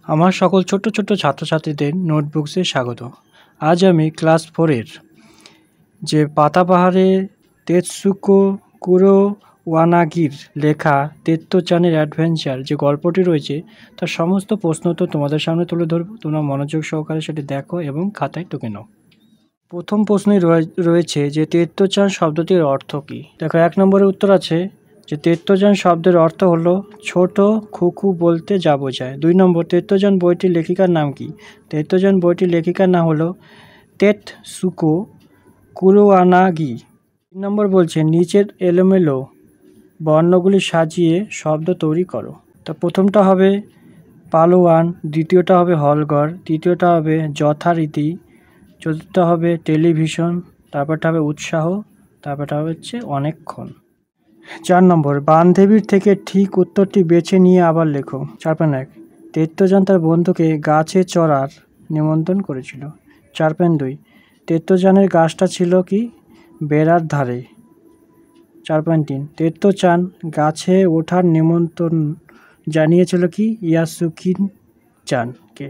আমার সকল ছোট্ট ছোট্ট ছাত্রছাত্রীদের নোটবুকসে স্বাগত। আজ আমি ক্লাস 4-এর যে পাতাবাহারে তেতসুকো কুরোওয়ানাগির লেখা তেত্তো-চানের অ্যাডভেঞ্চার যে গল্পটি রয়েছে তার সমস্ত প্রশ্ন উত্তর তোমাদের সামনে তুলে ধরব। তোমরা মনোযোগ সহকারে সেটি দেখো এবং খাতায় টুকে নাও। প্রথম প্রশ্নই রয়েছে যে তেত্তো-চান শব্দটির অর্থ কী। দেখো 1 নম্বরের উত্তর আছে যে তেত্তো-চান শব্দের অর্থ হলো ছোট খুকু বলতে যা বোঝায়। 2 নম্বর, তেত্তো-চান বইটির লেখিকার নাম কি? তেত্তো-চান বইটির লেখিকার নাম হলো তেতসুকো কুরোওয়ানাগি। 3 নম্বর বলছে নিচের এলোমেলো বর্ণগুলি সাজিয়ে শব্দ তৈরি করো। তা প্রথমটা হবে পালোয়ান, দ্বিতীয়টা হবে হলঘর, তৃতীয়টা হবে যথারীতি, চতুর্থটা হবে টেলিভিশন, তারপরটা হবে উৎসাহ, তারপরটা হচ্ছে অনেকক্ষণ। 4 নম্বর, বান্ধবীর থেকে ঠিক উত্তরটি বেছে নিয়ে আবার লেখো। 4.1 তেত্তো-চান তার বন্ধুকে গাছে চড়ার নিমন্ত্রণ করেছিল। 4.2 তেত্তো-চানের গাছটা ছিল কি বেড়ার ধারে। 4.3 তেত্তো-চান গাছে ওঠার নিমন্ত্রণ জানিয়েছিল কি ইয়াসুকি-চানকে।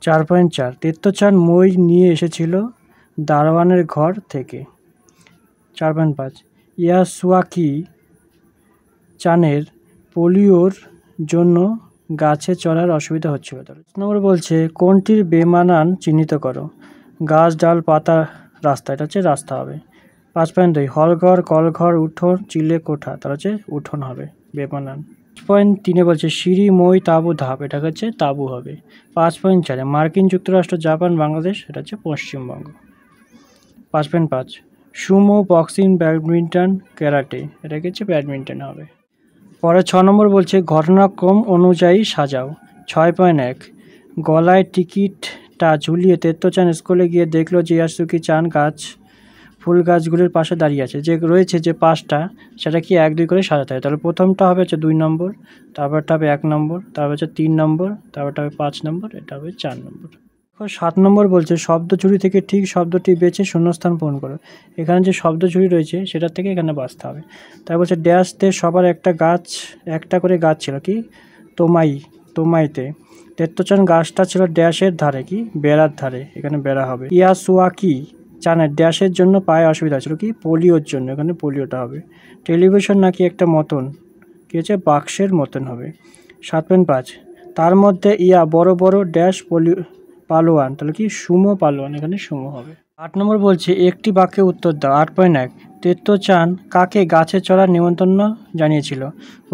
4.4 তেত্তো-চান মই নিয়ে এসেছিল দারোয়ানের ঘর থেকে। 4.5 ইয়াসুকি-চানের পোলিওর জন্য গাছে চড়ার অসুবিধা হচ্ছিল। 5 নম্বর বলছে কোনটির বেমানান চিহ্নিত করো। গাছ, ডাল, পাতা, রাস্তা, এটা হচ্ছে রাস্তা হবে। 5.2 হলঘর, কলঘর, উঠোন, চিলে, কোঠা, তার হচ্ছে উঠোন হবে বেমানান। 5.3 বলছে সিঁড়ি, মই, তাঁবু, ধাপ, এটা হচ্ছে তাঁবু হবে। 5.4 মার্কিন যুক্তরাষ্ট্র, জাপান, বাংলাদেশ, এটা হচ্ছে Paschimbanga. 5.5 Sumo, boxing, badminton, karate, এটা হচ্ছে ব্যাডমিন্টন হবে। পরে 6 নম্বর বলছে ঘটনাক্রম অনুযায়ী সাজাও। 6.1 গলায় টিকিটটা ঝুলিয়ে তেত্তো-চান স্কুলে গিয়ে দেখলো যে ইয়াসুকি-চান ফুল গাছগুলির পাশে দাঁড়িয়ে আছে। যে রয়েছে যে পাশটা সেটা কি 1, 2 করে সাজাতে হয়। তাহলে প্রথমটা হবে হচ্ছে 2 নম্বর, তারপরটা হবে 1 নম্বর, তারপর হচ্ছে 3 নম্বর, তারপরটা হবে 5 নম্বর, এটা হবে 4 নম্বর। 7 নম্বর বলছে শব্দ ঝুড়ি থেকে ঠিক শব্দটি বেছে শূন্যস্থান পূরণ করো। এখানে যে শব্দ ঝুড়ি রয়েছে সেটার থেকে এখানে বাছতে হবে। তাই বলছে ড্যাশতে সবার একটা করে গাছ ছিল কি তোমাইতে। তেত্তো-চান গাছটা ছিল ড্যাশের ধারে কি বেড়ার ধারে, এখানে বেড়া হবে। ইয়াসুকি-চানের ড্যাশের জন্য পায়ে অসুবিধা ছিল কি পোলিওর জন্য, এখানে পোলিওটা হবে। টেলিভিশন নাকি একটা মতন কি হচ্ছে বাক্সের মতন হবে। 7.5 তার মধ্যে বড় বড় ড্যাশ পালোয়ান, তাহলে কি সুমো পালোয়ান, এখানে সুমো হবে। 8 নম্বর বলছে একটি বাক্যে উত্তর দাও। 8.1 তেত্তো-চান কাকে গাছে চড়ার নিমন্ত্রণ জানিয়েছিল।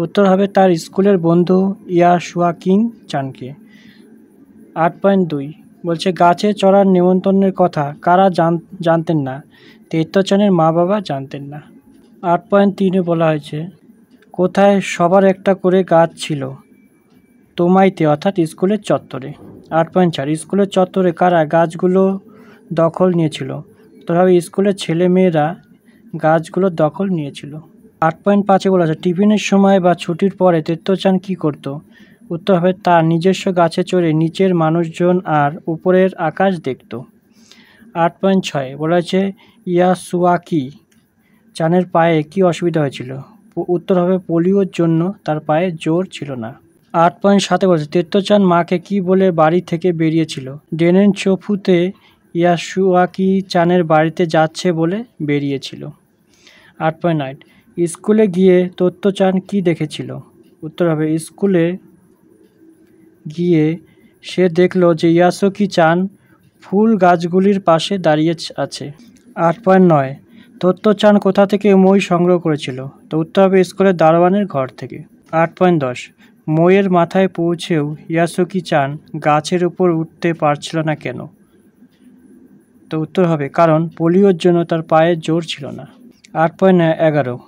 উত্তর হবে তার স্কুলের বন্ধু ইয়াসুকি-চানকে। 8.2 বলছে গাছে চড়ার নিমন্ত্রণের কথা কারা জানতেন না। তেত্তো-চানের মা বাবা জানতেন না। 8.3 বলা হয়েছে কোথায় সবার একটা করে গাছ ছিল। তোমাইতে অর্থাৎ স্কুলের চত্বরে। 8.4 স্কুলের চত্বরে কারা গাছগুলো দখল নিয়েছিল। তবে স্কুলের ছেলেমেয়েরা গাছগুলো দখল নিয়েছিল। 8.5 বলা আছে টিফিনের সময় বা ছুটির পরে তেত্তো-চান কী করত। উত্তর হবে তার নিজস্ব গাছে চড়ে নিচের মানুষজন আর উপরের আকাশ দেখত। 8.6 বলা হয়েছে ইয়াসুকি-চানের পায়ে কী অসুবিধা হয়েছিল। উত্তর হবে পোলিওর জন্য তার পায়ে জোর ছিল না। 8.7 বলছে তেত্তো-চান মাকে কি বলে বাড়ি থেকে বেরিয়েছিল। ডেনেনচোফুতে ইয়াসুকি-চানের বাড়িতে যাচ্ছে বলে বেরিয়েছিল। 8.9 স্কুলে গিয়ে তেত্তো-চান কি দেখেছিল। উত্তর হবে স্কুলে গিয়ে সে দেখলো যে ইয়াসুকি-চান ফুল গাছগুলির পাশে দাঁড়িয়ে আছে। 8.9 তেত্তো-চান কোথা থেকে মই সংগ্রহ করেছিল। তো উত্তর হবে স্কুলের দারোয়ানের ঘর থেকে। 8.10 মইয়ের মাথায় পৌঁছেও ইয়াসুকি-চান গাছের উপর উঠতে পারছিল না কেন। তো উত্তর হবে কারণ পোলিওর জন্য তার পায়ে জোর ছিল না। 8.11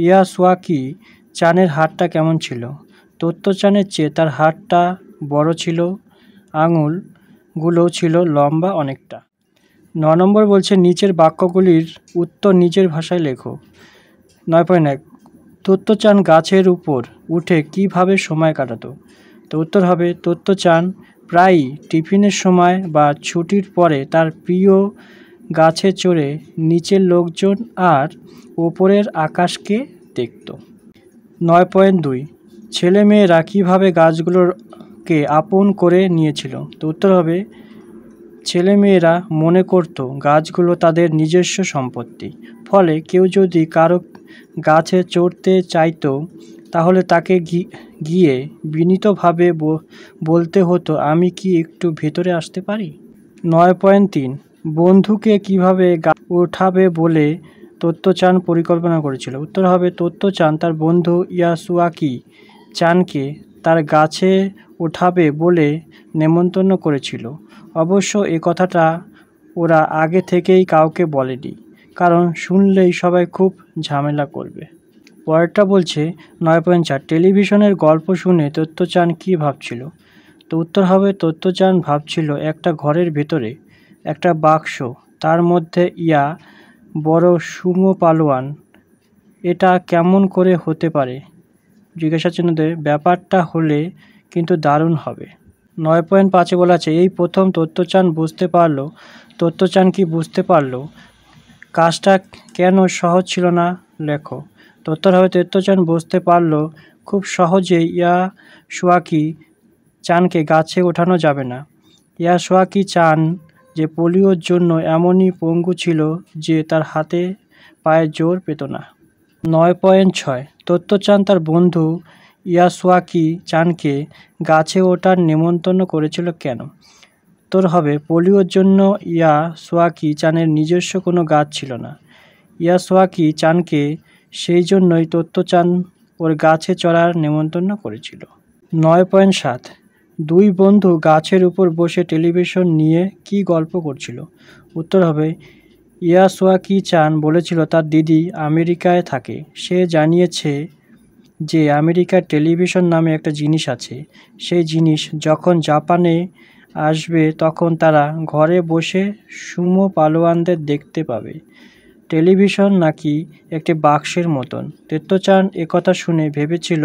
ইয়াসুকি-চানের হাতটা কেমন ছিল। তেত্তো-চানের চেয়ে তার হাতটা বড় ছিল, আঙুলগুলোও ছিল লম্বা অনেকটা। 9 নম্বর বলছে নিচের বাক্যগুলির উত্তর নিজের ভাষায় লেখো। 9.1 তেত্তো-চান গাছের উপর উঠে কীভাবে সময় কাটাতো। তো উত্তর হবে তেত্তো-চান প্রায়ই টিফিনের সময় বা ছুটির পরে তার প্রিয় গাছে চড়ে নিচের লোকজন আর ওপরের আকাশকে দেখত। 9.2 ছেলেমেয়েরা কীভাবে গাছগুলোকে আপন করে নিয়েছিল? তো উত্তর হবে, ছেলেমেয়েরা মনে করত গাছগুলো তাদের নিজস্ব সম্পত্তি। ফলে কেউ যদি কারো গাছে চড়তে চাইতো তাহলে তাকে গিয়ে বিনীতভাবে বলতে হতো, আমি কি একটু ভেতরে আসতে পারি? 9.3 বন্ধুকে কিভাবে ওঠাবে বলে তোত্তো-চান পরিকল্পনা করেছিল? উত্তর হবে, তোত্তো-চান তার বন্ধু ইয়াসুয়াকি চানকে তার গাছে ওঠাবে বলে নেমন্তন্ন করেছিল। অবশ্য এ কথাটা ওরা আগে থেকেই কাউকে বলেনি, কারণ শুনলেই সবাই খুব ঝামেলা করবে। পরেরটা বলছে 9.4 টেলিভিশনের গল্প শুনে তোত্তো-চান কী ভাবছিল? তো উত্তর হবে, তোত্তো-চান ভাবছিল একটা ঘরের ভেতরে একটা বাক্স, তার মধ্যে ইয়া বড় সুমো পালোয়ান। এটা কেমন করে হতে পারে? জিজ্ঞাসা চিহ্ন দেবে। ব্যাপারটা হলে কিন্তু দারুণ হবে। 9.5 বলা আছে, এই প্রথম তোত্তো-চান বুঝতে পারলো। তোত্তো-চান কি বুঝতে পারলো? কাজটা কেন সহজ ছিল না? লেখো। তো উত্তর হবে, তোত্তো-চান বুঝতে পারলো খুব সহজেই ইয়াসুয়াকি চানকে গাছে ওঠানো যাবে না। ইয়াসুয়াকি চান যে পোলিওর জন্য এমনই পঙ্গু ছিল যে তার হাতে পায়ে জোর পেত না। 9.6 তোত্তো-চান তার বন্ধু ইয়াসুয়াকি চানকে গাছে ওঠার নেমন্তন্ন করেছিল কেন? উত্তর হবে, পোলিওর জন্য ইয়াসুয়াকি চানের নিজস্ব কোনো গাছ ছিল না। ইয়াসুয়াকি চানকে সেই জন্যই তোত্তো-চান ওর গাছে চড়ার নেমন্তন্ন করেছিল। 9.7 দুই বন্ধু গাছের উপর বসে টেলিভিশন নিয়ে কি গল্প করছিল? উত্তর হবে, ইয়াসুয়াকি চান বলেছিল তার দিদি আমেরিকায় থাকে। সে জানিয়েছে যে আমেরিকার টেলিভিশন নামে একটা জিনিস আছে। সেই জিনিস যখন জাপানে আসবে তখন তারা ঘরে বসে সুমো পালোয়ানদের দেখতে পাবে। টেলিভিশন নাকি একটি বাক্সের মতন। তোত্তো-চান একথা শুনে ভেবেছিল,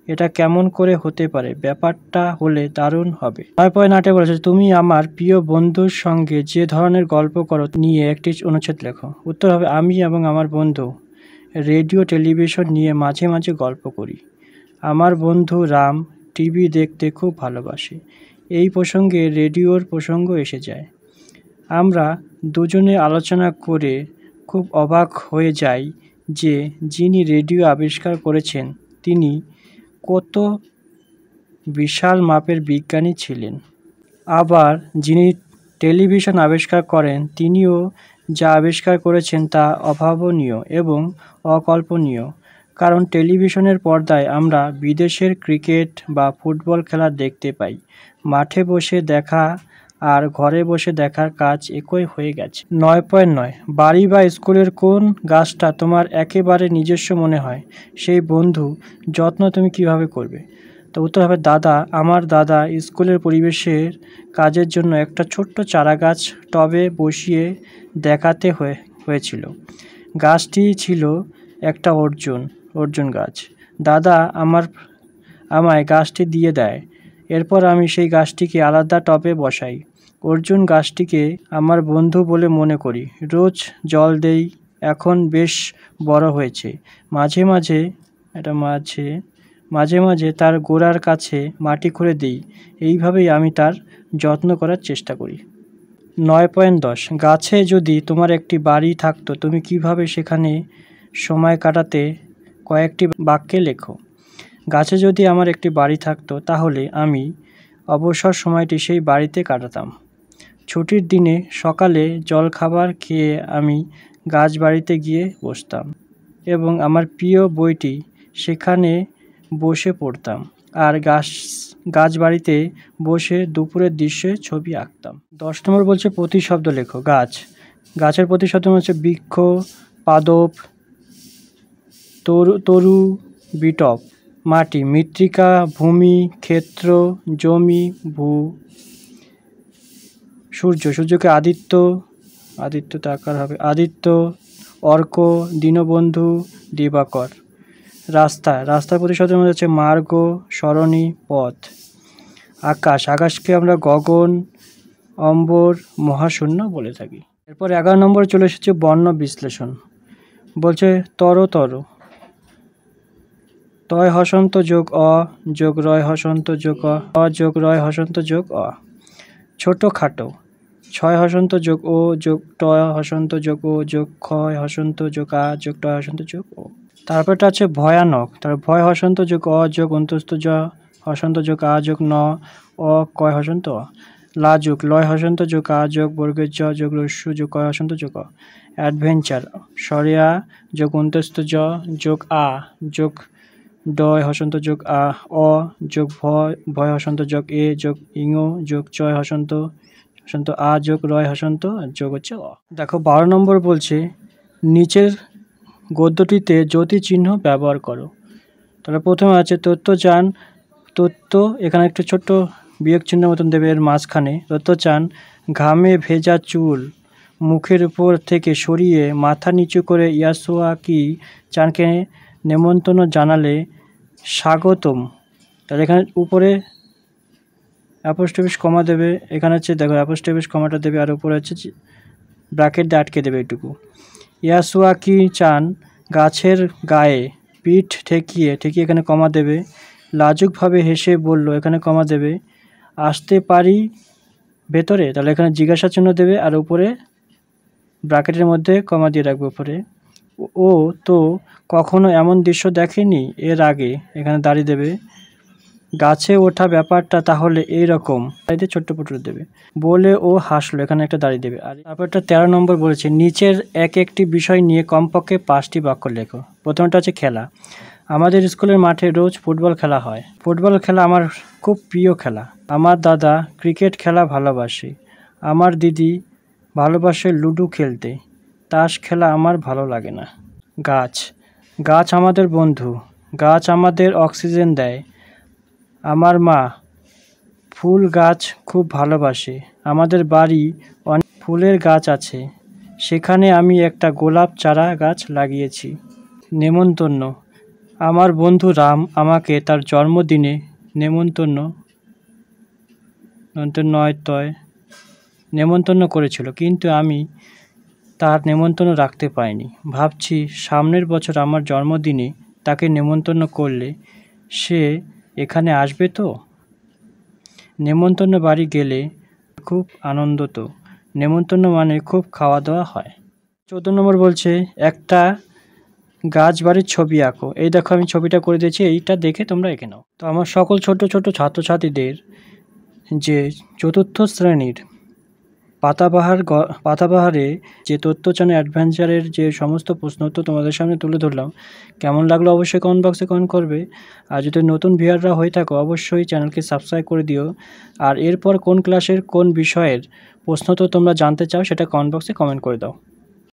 এটা কেমন করে হতে পারে? ব্যাপারটা হলে দারুণ হবে। 9.8 বলেছে, তুমি আমার প্রিয় বন্ধুর সঙ্গে যে ধরনের গল্প করো নিয়ে একটি অনুচ্ছেদ লেখো। উত্তর হবে, আমি এবং আমার বন্ধু রেডিও টেলিভিশন নিয়ে মাঝে মাঝে গল্প করি। আমার বন্ধু রাম টিভি দেখতে খুব ভালোবাসে। এই প্রসঙ্গে রেডিওর প্রসঙ্গ এসে যায়। আমরা দুজনে আলোচনা করে খুব অবাক হয়ে যাই যে যিনি রেডিও আবিষ্কার করেছেন তিনি কত বিশাল মাপের বিজ্ঞানী ছিলেন। আবার যিনি টেলিভিশন আবিষ্কার করেন তিনিও যা আবিষ্কার করেছেন তা অভাবনীয় এবং অকল্পনীয়। কারণ টেলিভিশনের পর্দায় আমরা বিদেশের ক্রিকেট বা ফুটবল খেলা দেখতে পাই। মাঠে বসে দেখা আর ঘরে বসে দেখার কাজ একই হয়ে গেছে। 9.9 বাড়ি বা স্কুলের কোন গাছটা তোমার একেবারে নিজস্ব মনে হয়? সেই বন্ধু যত্ন তুমি কিভাবে করবে? তো উত্তর হবে, দাদা। আমার দাদা স্কুলের পরিবেশের কাজের জন্য একটা ছোট্ট চারা গাছ টবে বসিয়ে দেখাতে হয়েছিল। গাছটি ছিল একটা অর্জুন গাছ। দাদা আমায় গাছটি দিয়ে দেয়। এরপর আমি সেই গাছটিকে আলাদা টবে বসাই। অর্জুন গাছটিকে আমার বন্ধু বলে মনে করি। রোজ জল দেই। এখন বেশ বড় হয়েছে। মাঝে মাঝে তার গোড়ার কাছে মাটি খুঁড়ে দিই। এইভাবেই আমি তার যত্ন করার চেষ্টা করি। 9.10 গাছে যদি তোমার একটি বাড়ি থাকতো তুমি কিভাবে সেখানে সময় কাটাতে? কয়েকটি বাক্যে লেখো। গাছে যদি আমার একটি বাড়ি থাকতো তাহলে আমি অবসর সময়টি সেই বাড়িতে কাটাতাম। ছুটির দিনে সকালে জলখাবার খেয়ে আমি গাছ বাড়িতে গিয়ে বসতাম এবং আমার প্রিয় বইটি সেখানে বসে পড়তাম আর গাছ বাড়িতে বসে দুপুরের দৃশ্যে ছবি আঁকতাম। 10 নম্বর বলছে প্রতিশব্দ লেখো। গাছের প্রতিশব্দ হচ্ছে বৃক্ষ, পাদপ, তরু, বিটপ। মাটি, মৃত্তিকা, ভূমি, ক্ষেত্র, জমি, সূর্যকে আদিত্য তাকার হবে আদিত্য, অর্ক, দীনবন্ধু, দিবাকর। রাস্তার প্রতিশব্দের মধ্যে হচ্ছে মার্গ, সরণি, পথ। আকাশকে আমরা গগন, অম্বর, মহাশূন্য বলে থাকি। এরপর 11 নম্বর চলে এসেছে বর্ণ বিশ্লেষণ। বলছে তর, তয় হসন্ত যোগ অ যোগ রয় হসন্ত যোগ অ যোগ রয় হসন্ত যোগ অ। ছোট খাটো, ছয় হসন্ত যোগ ও যোগ টয় হসন্ত যোগ ও যোগ ক্ষয় হসন্ত যোগ আ যোগ টয় হসন্ত যোগ ও। তারপরটা আছে ভয়ানক, তার ভয় হসন্ত যোগ অ যোগ অন্তস্থ জ হসন্ত যোগ আ যোগ ন অ কয় হসন্ত অ। লাজুক, লয় হসন্ত যোগ আ যোগ বর্গের জ যোগ রস্যু যোগ কয় হসন্ত যোগ অ। অ্যাডভেঞ্চার, সরিয়া যোগ অন্তস্থ জ যোগ আ যোগ ডয় হসন্ত যোগ আ অ যোগ ভয় ভয় হসন্ত যোগ এ যোগ ইঙো যোগ চয় হসন্ত হসন্ত আ যোগ রয় হসন্ত যোগ হচ্ছে অ। দেখো 12 নম্বর বলছে নিচের গদ্যটিতে জ্যোতি চিহ্ন ব্যবহার করো। তাহলে প্রথমে আছে তত্ত্বচান, তত্ত্ব এখানে একটু ছোট্ট বিয়োগ চিহ্ন মতন দেবে এর মাঝখানে। তত্ত্বচান, ঘামে ভেজা চুল মুখের উপর থেকে সরিয়ে মাথা নিচু করে ইয়াসুয়াকি চানকে নেমন্তন্ন জানালে স্বাগতম। তাহলে এখানে উপরে অ্যাপোস্ট্রোফিস কমা দেবে, এখানে হচ্ছে দেখো অ্যাপোস্ট্রোফিস কমাটা দেবে আর উপরে হচ্ছে ব্র্যাকেট দিয়ে আটকে দেবে এটুকু। ইয়াসুয়াকি চান গাছের গায়ে পিঠ ঠেকিয়ে এখানে কমা দেবে। লাজুকভাবে হেসে বলল, এখানে কমা দেবে। আসতে পারি ভেতরে, তাহলে এখানে জিজ্ঞাসা চিহ্ন দেবে আর উপরে ব্র্যাকেটের মধ্যে কমা দিয়ে রাখবে উপরে। ও তো কখনো এমন দৃশ্য দেখেনি এর আগে, এখানে দাঁড়িয়ে দেবে। গাছে ওঠা ব্যাপারটা তাহলে এইরকম, দাঁড়িয়ে ছোট্ট পুটুর দেবে। বলে ও হাসলো, এখানে একটা দাঁড়িয়ে দেবে। আর তারপরটা 13 নম্বর বলেছে নিচের একটি বিষয় নিয়ে কমপক্ষে 5টি বাক্য লেখো। প্রথমটা হচ্ছে খেলা। আমাদের স্কুলের মাঠে রোজ ফুটবল খেলা হয়। ফুটবল খেলা আমার খুব প্রিয় খেলা। আমার দাদা ক্রিকেট খেলা ভালোবাসে। আমার দিদি ভালোবাসে লুডো খেলতে। তাস খেলা আমার ভালো লাগে না। গাছ, গাছ আমাদের বন্ধু। গাছ আমাদের অক্সিজেন দেয়। আমার মা ফুল গাছ খুব ভালোবাসে। আমাদের বাড়ি অনেক ফুলের গাছ আছে, সেখানে আমি একটা গোলাপ চারা গাছ লাগিয়েছি। নেমন্তন্ন, আমার বন্ধু রাম আমাকে তার জন্মদিনে নেমন্তন্ন করেছিল, কিন্তু আমি তার নেমন্তন্ন রাখতে পারিনি। ভাবছি সামনের বছর আমার জন্মদিনে তাকে নেমন্তন্ন করলে সে এখানে আসবে তো। নেমন্তন্ন বাড়ি গেলে খুব আনন্দ তো। নেমন্তন্ন মানে খুব খাওয়া দাওয়া হয়। 14 নম্বর বলছে একটা গাছ বাড়ির ছবি আঁকো। এই দেখো আমি ছবিটা করে দিয়েছি, এইটা দেখে তোমরা এঁকে নাও। তো আমার সকল ছোট ছোট ছাত্রছাত্রীদের যে 4র্থ শ্রেণীর পাতাবাহারে যে তথ্যচান অ্যাডভেঞ্চারের যে সমস্ত প্রশ্ন উত্তর তোমাদের সামনে তুলে ধরলাম, কেমন লাগলো অবশ্যই কমেন্ট বক্সে কমেন্ট করবে। আর যদি নতুন ভিউয়াররা হয়ে থাকো অবশ্যই চ্যানেলকে সাবস্ক্রাইব করে দিও। আর এরপর কোন ক্লাসের কোন বিষয়ের প্রশ্ন তো তোমরা জানতে চাও সেটা কমেন্ট বক্সে কমেন্ট করে দাও।